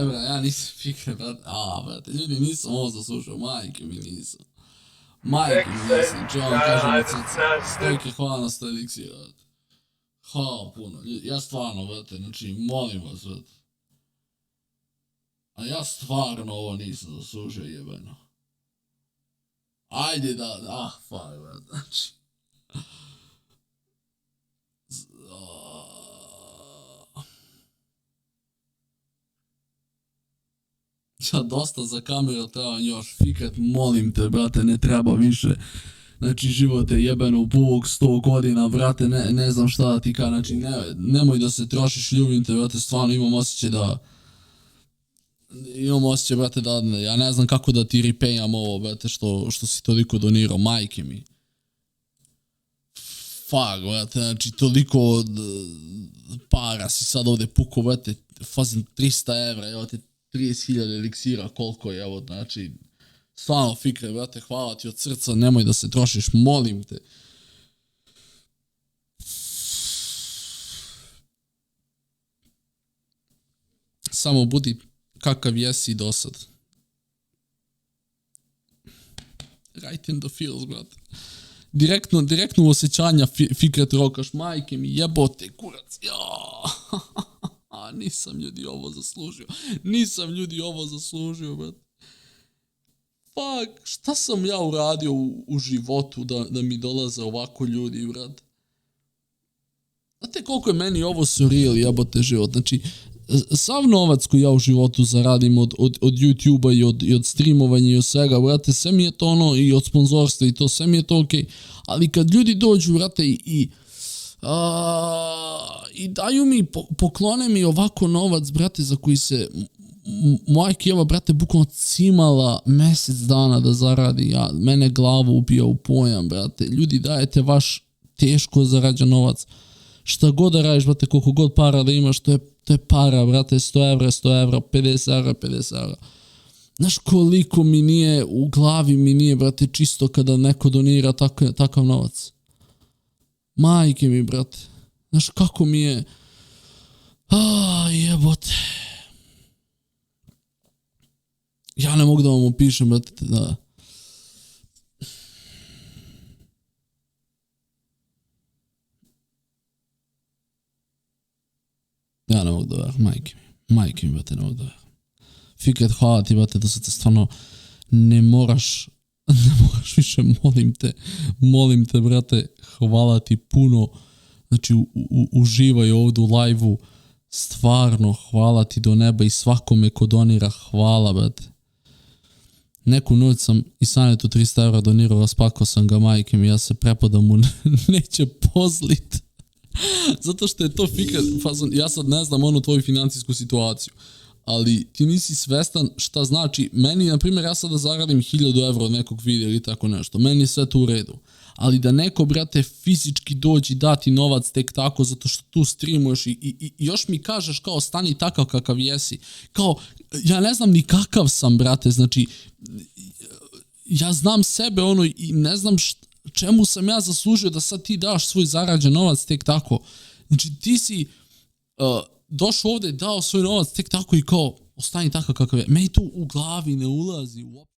evra, ja nisam fikre, brate, brate, ljudi, nisam ovo zaslušao, majke mi nisam. Majke mi nisam, če vam kažem od srca, stojke hvala na 100 eliksira, brate. Hvala puno, ja stvarno, brate, znači, molim vas, brate. A ja stvarno ovo nisam zaslužio, jebeno. Ajde da, fuck, brate, znači. Ja dosta za kameru trebam još fikat, molim te, brate, ne treba više. Znači, život je jebeno bog 100 godina, brate, ne znam šta da ti ka, znači, nemoj da se trošiš, ljubim te, brate, stvarno imam osjećaj da... Imam osjećaj, brate, da ja ne znam kako da ti repayam ovo, brate, što si toliko donirao, majke mi. Fuck, brate, znači, toliko para si sad ovdje pukao, brate, fazim 300 evra, evo te 30.000 eliksira, koliko je, evo, znači, stvarno fikre, brate, hvala ti od srca, nemoj da se trošiš, molim te. Samo budi kakav jesi do sad. Right in the feels, brate. Direktno osjećanja Fikret Rokaš, majke mi, jebote, kurac, nisam ljudi ovo zaslužio, brate. Fuck, šta sam ja uradio u životu da mi dolaze ovako ljudi, brate? Znate koliko je meni ovo surreal, jebote, život, znači, sav novac koji ja u životu zaradim od YouTube-a i od streamovanja i od svega, brate, sve mi je to ono, i od sponzorstva i to, sve mi je to okej. Ali kad ljudi dođu, brate, i daju mi, poklone mi ovako novac, brate, za koji se moja kijeva, brate, bukvalno cimala mjesec dana da zaradi, mene glavu ubija u pojam, brate. Ljudi, dajete vaš teško zarađen novac. Šta god da radiš, brate, koliko god para da imaš, to je para, brate, 100 evra, 50 evra, 50 evra. Znaš koliko mi nije, u glavi mi nije, brate, čisto kada neko donira takav novac. Majke mi, brate. Znaš kako mi je... jebote. Ja ne mogu da vam opišem, brate, da... Ja ne mogu da verujem, majke mi, brate, ne mogu da verujem. Fikret, hvala ti, brate, da se te stvarno ne moraš više, molim te, brate, hvala ti puno, znači, uživaj ovdje u live-u, stvarno, hvala ti do neba i svakome ko donira, hvala, brate. Neku noć sam i Sanetu 300 evra donirao, raspakao sam ga, majke mi, ja se prepadam mu, neće pozlit. Zato što je to Fikret, ja sad ne znam onu tvoju financijsku situaciju, ali ti nisi svestan šta znači, meni, na primjer, ja sada zaradim 1000 evra od nekog videa ili tako nešto, meni je sve to u redu, ali da neko, brate, fizički dođi dati novac tek tako zato što tu streamuješ i još mi kažeš kao stani takav kakav jesi, kao, ja ne znam ni kakav sam, brate, znači, ja znam sebe ono i ne znam čemu sam ja zaslužio da sad ti daš svoj zarađen novac tek tako. Znači ti si došao ovdje, dao svoj novac tek tako i kao ostani takav kakav je. Meni to u glavi ne ulazi uopće.